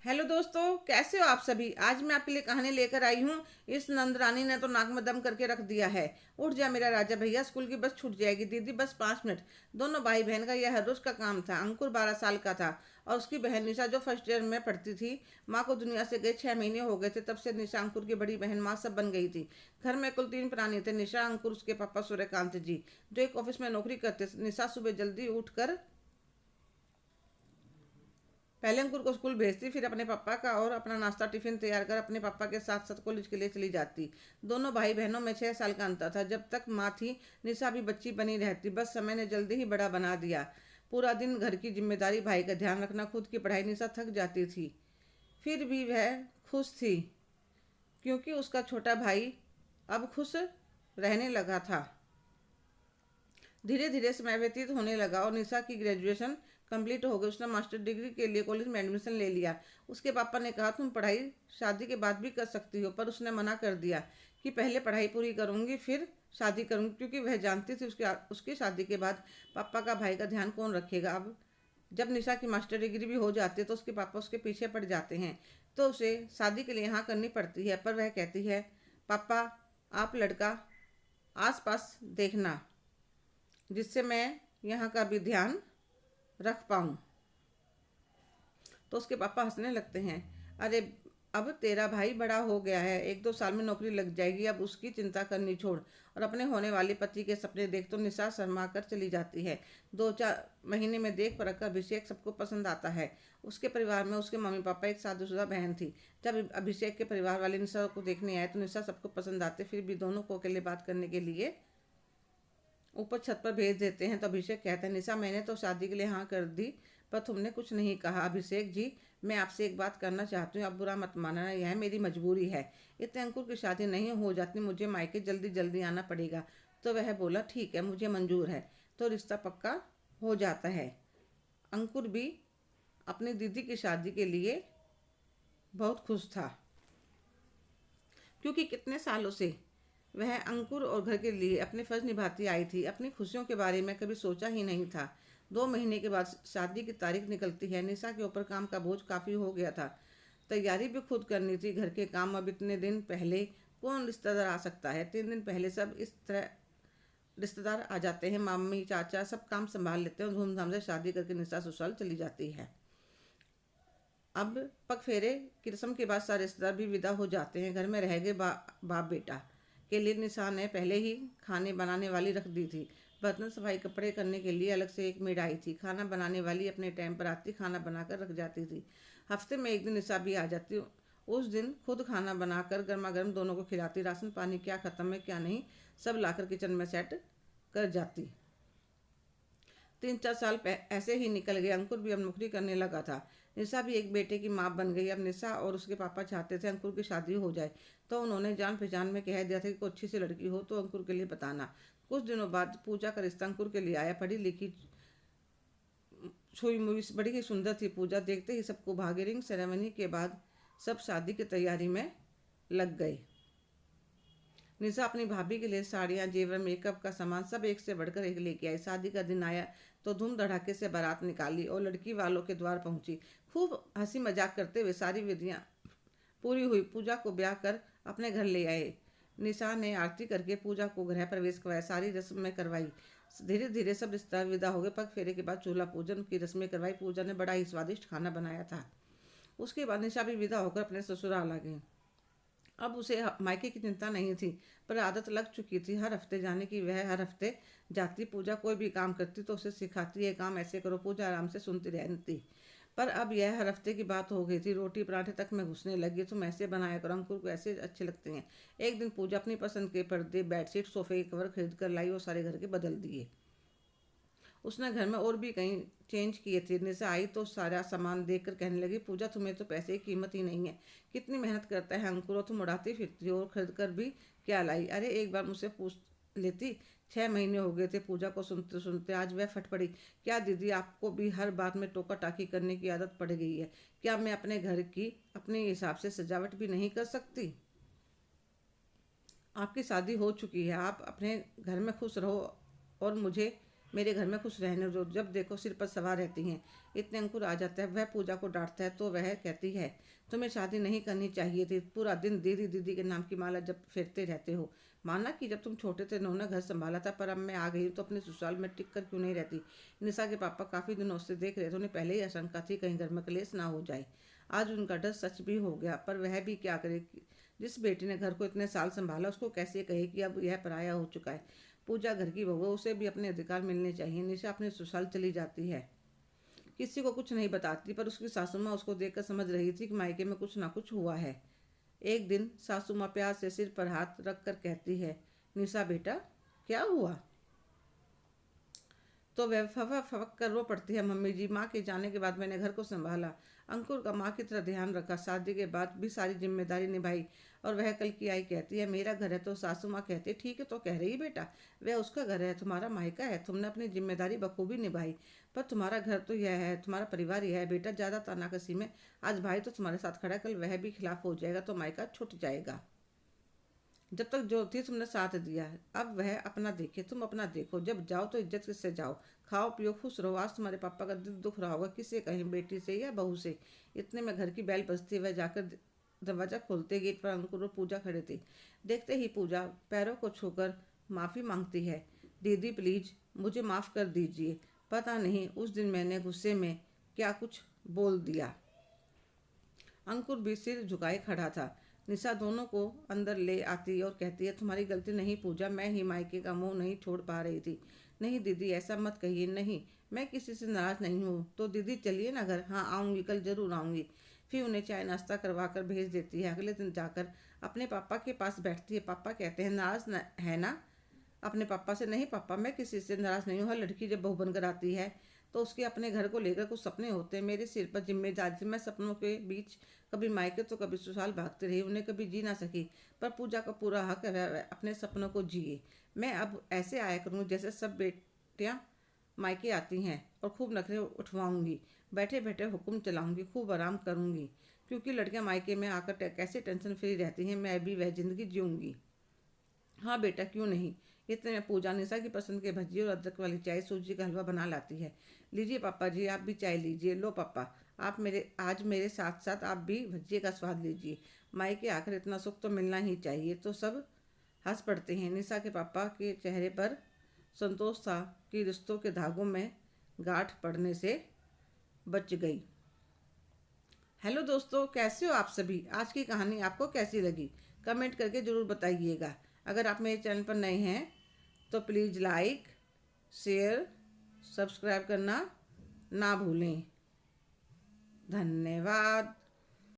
Hello दोस्तों, कैसे हो आप सभी। आज मैं आपके लिए कहानी लेकर आई हूँ। इस नंदरानी ने तो नाक में दम करके रख दिया है। उठ जा मेरा राजा भैया, स्कूल की बस छूट जाएगी। दीदी बस 5 मिनट। दोनों भाई बहन का यह हर रोज का काम था। अंकुर 12 साल का था और उसकी बहन निशा जो फर्स्ट ईयर में पढ़ती थी। माँ को दुनिया से गए 6 महीने हो गए थे। तब से निशा अंकुर की बड़ी बहन माँ सब बन गई थी। घर में कुल 3 प्राणी थे, निशा, अंकुर, उसके पापा सूर्यकांत जी जो एक ऑफिस में नौकरी करते। निशा सुबह जल्दी उठकर पहले अंकुर को स्कूल भेजती, फिर अपने पापा का और अपना नाश्ता टिफिन तैयार कर अपने पापा के साथ साथ कॉलेज के लिए चली जाती। दोनों भाई बहनों में 6 साल का अंतर था। जब तक माँ थी निशा भी बच्ची बनी रहती, बस समय ने जल्दी ही बड़ा बना दिया। पूरा दिन घर की जिम्मेदारी, भाई का ध्यान रखना, खुद की पढ़ाई, निशा थक जाती थी। फिर भी वह खुश थी क्योंकि उसका छोटा भाई अब खुश रहने लगा था। धीरे धीरे समय व्यतीत होने लगा और निशा की ग्रेजुएशन कंप्लीट हो गई। उसने मास्टर डिग्री के लिए कॉलेज में एडमिशन ले लिया। उसके पापा ने कहा तुम पढ़ाई शादी के बाद भी कर सकती हो, पर उसने मना कर दिया कि पहले पढ़ाई पूरी करूंगी फिर शादी करूंगी, क्योंकि वह जानती थी उसके उसकी शादी के बाद पापा का भाई का ध्यान कौन रखेगा। अब जब निशा की मास्टर डिग्री भी हो जाती है तो उसके पापा उसके पीछे पड़ जाते हैं, तो उसे शादी के लिए हाँ करनी पड़ती है। पर वह कहती है पापा आप लड़का आस पास देखना जिससे मैं यहाँ का भी ध्यान रख पाऊँ। तो उसके पापा हंसने लगते हैं। अरे अब तेरा भाई बड़ा हो गया है, 1-2 साल में नौकरी लग जाएगी, अब उसकी चिंता करनी छोड़ और अपने होने वाले पति के सपने देख। तो निशा शर्मा कर चली जाती है। 2-4 महीने में देख परख कर अभिषेक सबको पसंद आता है। उसके परिवार में उसके मम्मी पापा, एक शादीशुदा बहन थी। जब अभिषेक के परिवार वाले निशा को देखने आए तो निशा सबको पसंद आते, फिर भी दोनों को अकेले बात करने के लिए ऊपर छत पर भेज देते हैं। तो अभिषेक कहता है निशा मैंने तो शादी के लिए हाँ कर दी, पर तुमने कुछ नहीं कहा। अभिषेक जी मैं आपसे एक बात करना चाहती हूँ, अब बुरा मत मानना, यह मेरी मजबूरी है। इतने अंकुर की शादी नहीं हो जाती, मुझे मायके जल्दी जल्दी आना पड़ेगा। तो वह बोला ठीक है मुझे मंजूर है। तो रिश्ता पक्का हो जाता है। अंकुर भी अपनी दीदी की शादी के लिए बहुत खुश था, क्योंकि कितने सालों से वह अंकुर और घर के लिए अपने फर्ज निभाती आई थी। अपनी खुशियों के बारे में कभी सोचा ही नहीं था। 2 महीने के बाद शादी की तारीख निकलती है। निशा के ऊपर काम का बोझ काफ़ी हो गया था। तैयारी भी खुद करनी थी, घर के काम। अब इतने दिन पहले कौन रिश्तेदार आ सकता है। 3 दिन पहले सब इस तरह रिश्तेदार आ जाते हैं, मामी चाचा सब काम संभाल लेते हैं और धूमधाम से शादी करके निशा ससुराल चली जाती है। अब पग फेरे की रस्म के बाद सारे रिश्तेदार भी विदा हो जाते हैं। घर में रह गए बाप बेटा के लिए निशा ने पहले ही खाने बनाने वाली रख दी थी। बर्तन सफाई कपड़े करने के लिए अलग से एक मेड आई थी। खाना बनाने वाली अपने टाइम पर आती, खाना बनाकर रख जाती थी। हफ्ते में एक दिन निशा भी आ जाती। उस दिन खुद खाना बनाकर गर्मा गर्म दोनों को खिलाती। राशन पानी क्या ख़त्म है क्या नहीं सब लाकर किचन में सेट कर जाती। 3-4 साल ऐसे ही निकल गए। अंकुर भी अब नौकरी करने लगा था। निशा भी एक बेटे की माँ बन गई। अब निशा और उसके पापा चाहते थे अंकुर की शादी हो जाए, तो उन्होंने जान पहचान में कह दिया था कि कोई अच्छी सी लड़की हो तो अंकुर के लिए बताना। कुछ दिनों बाद पूजा का रिश्ता अंकुर के लिए आया। पढ़ी लिखी छुई मुई बड़ी ही सुंदर थी पूजा। देखते ही सबको भागे। रिंग सेरेमनी के बाद सब शादी की तैयारी में लग गए। निशा अपनी भाभी के लिए साड़ियाँ, जेवर, मेकअप का सामान सब एक से बढ़कर एक लेके आई। शादी का दिन आया तो धूम धड़ाके से बारात निकाली और लड़की वालों के द्वार पहुंची। खूब हंसी मजाक करते हुए सारी विधियाँ पूरी हुई। पूजा को ब्याह कर अपने घर ले आए। निशा ने आरती करके पूजा को गृह प्रवेश करवाया, सारी रस्म में करवाई। धीरे धीरे सब रिश्तेदार विदा हो गए। पग फेरे के बाद चूल्हा पूजन की रस्में करवाई। पूजा ने बड़ा ही स्वादिष्ट खाना बनाया था। उसके बाद निशा भी विदा होकर अपने ससुराल आ गई। अब उसे मायके की चिंता नहीं थी, पर आदत लग चुकी थी हर हफ्ते जाने की। वह हर हफ्ते जाती। पूजा कोई भी काम करती तो उसे सिखाती, ये काम ऐसे करो। पूजा आराम से सुनती रहती। पर अब यह हर हफ्ते की बात हो गई थी। रोटी पराठे तक में घुसने लगी। तुम ऐसे बनाया करो, अंकुर को ऐसे अच्छे लगते हैं। एक दिन पूजा अपनी पसंद के पर्दे, बेडशीट, सोफे के कवर खरीद कर लाई और सारे घर के बदल दिए। उसने घर में और भी कहीं चेंज किए थे। निशा आई तो सारा सामान देख कर कहने लगी पूजा तुम्हें तो पैसे की कीमत ही नहीं है। कितनी मेहनत करता है अंकुर, और तुम उड़ाती फिरती हो और खरीद कर भी क्या लाई। अरे एक बार मुझसे पूछ लेती। 6 महीने हो गए थे पूजा को सुनते सुनते। आज वह फट पड़ी। क्या दीदी आपको भी हर बात में टोका टाकी करने की आदत पड़ गई है। क्या मैं अपने घर की अपने हिसाब से सजावट भी नहीं कर सकती। आपकी शादी हो चुकी है, आप अपने घर में खुश रहो और मुझे मेरे घर में खुश रहने दो, जब देखो सिर पर सवार रहती हैं। इतने अंकुर आ जाता है। वह पूजा को डांटता है तो वह कहती है, तुम्हें शादी नहीं करनी चाहिए थी, पूरा दिन दीदी दीदी के नाम की माला जब फेरते रहते हो। माना कि जब तुम छोटे थे उन्होंने घर संभाला था, पर अब मैं आ गई हूँ तो अपने ससुराल में टिक कर क्यों नहीं रहती। निशा के पापा काफ़ी दिनों से देख रहे थे, उन्हें पहले ही आशंका थी कहीं घर में कलेश ना हो जाए। आज उनका डर सच भी हो गया, पर वह भी क्या करे। जिस बेटी ने घर को इतने साल संभाला उसको कैसे कहे कि अब यह पराया हो चुका है। पूजा घर की बहू है, उसे भी अपने अधिकार मिलने चाहिए। निशा अपने ससुराल चली जाती है, किसी को कुछ नहीं बताती, पर उसकी सासू माँ उसको देखकर समझ रही थी कि मायके में कुछ ना कुछ हुआ है। एक दिन सासू माँ प्यार से सिर पर हाथ रख कर कहती है, निशा बेटा क्या हुआ। तो वह फवक फवक कर रो पड़ती है, मम्मी जी, माँ के जाने के बाद मैंने घर को संभाला, अंकुर का माँ की तरह ध्यान रखा, शादी के बाद भी सारी जिम्मेदारी निभाई। और वह कल की आई कहती है, मेरा घर है। तो सासू माँ कहती है, ठीक है तो कह रही बेटा, वह उसका घर है, तुम्हारा मायका है, तुमने अपनी जिम्मेदारी बखूबी निभाई, पर तुम्हारा घर तो यह है, तुम्हारा परिवार यह है बेटा, ज़्यादा तानाकसी में आज भाई तो तुम्हारे साथ खड़ा है, कल वह भी खिलाफ हो जाएगा तो मायका छूट जाएगा। जब तक जो थी तुमने साथ दिया है, अब वह अपना देखे, तुम अपना देखो, जब जाओ तो इज्जत से जाओ, खाओ पियो खुश रहो। आज तुम्हारे पापा का दिल दुख रहा होगा, किसे कहें, बेटी से या बहू से। इतने में घर की बैल बजती, वह जाकर दरवाजा खोलते, गेट पर अंकुर और पूजा खड़े थे। देखते ही पूजा पैरों को छूकर माफ़ी मांगती है, दीदी प्लीज मुझे माफ़ कर दीजिए, पता नहीं उस दिन मैंने गुस्से में क्या कुछ बोल दिया। अंकुर भी सिर झुकाए खड़ा था। निशा दोनों को अंदर ले आती और कहती है, तुम्हारी गलती नहीं पूजा, मैं ही मायके का मुंह नहीं छोड़ पा रही थी। नहीं दीदी ऐसा मत कहिए, नहीं मैं किसी से नाराज़ नहीं हूँ। तो दीदी चलिए ना घर। हाँ आऊँगी, कल ज़रूर आऊँगी। फिर उन्हें चाय नाश्ता करवा कर भेज देती है। अगले दिन जाकर अपने पापा के पास बैठती है। पापा कहते हैं, नाराज़ है ना अपने पापा से। नहीं पापा, मैं किसी से नाराज़ नहीं हूँ। हर लड़की जब बहू बनकर आती है तो उसके अपने घर को लेकर कुछ सपने होते हैं। मेरे सिर पर जिम्मेदारी थी, मैं सपनों के बीच कभी मायके तो कभी ससुराल भागती रही, उन्हें कभी जी ना सकी। पर पूजा का पूरा हक है वह अपने सपनों को जिए। मैं अब ऐसे आया करूँगी जैसे सब बेटियाँ मायके आती हैं, और खूब नखरे उठवाऊँगी, बैठे बैठे हुक्म चलाऊँगी, खूब आराम करूँगी। क्योंकि लड़कियाँ मायके में आकर कैसे टेंशन फ्री रहती हैं, मैं भी वह ज़िंदगी जीऊँगी। हाँ बेटा क्यों नहीं। इतने में पूजा निशा की पसंद के भजिए और अदरक वाली चाय, सूजी का हलवा बना लाती है। लीजिए पापा जी, आप भी चाय लीजिए। लो पापा, आप मेरे साथ साथ आप भी भजिए का स्वाद लीजिए। माई के आखिर इतना सुख तो मिलना ही चाहिए। तो सब हंस पड़ते हैं। निशा के पापा के चेहरे पर संतोष था कि रिश्तों के धागों में गांठ पड़ने से बच गई। हेलो दोस्तों, कैसे हो आप सभी। आज की कहानी आपको कैसी लगी कमेंट करके ज़रूर बताइएगा। अगर आप मेरे चैनल पर नए हैं तो प्लीज़ लाइक शेयर सब्सक्राइब करना ना भूलें। धन्यवाद।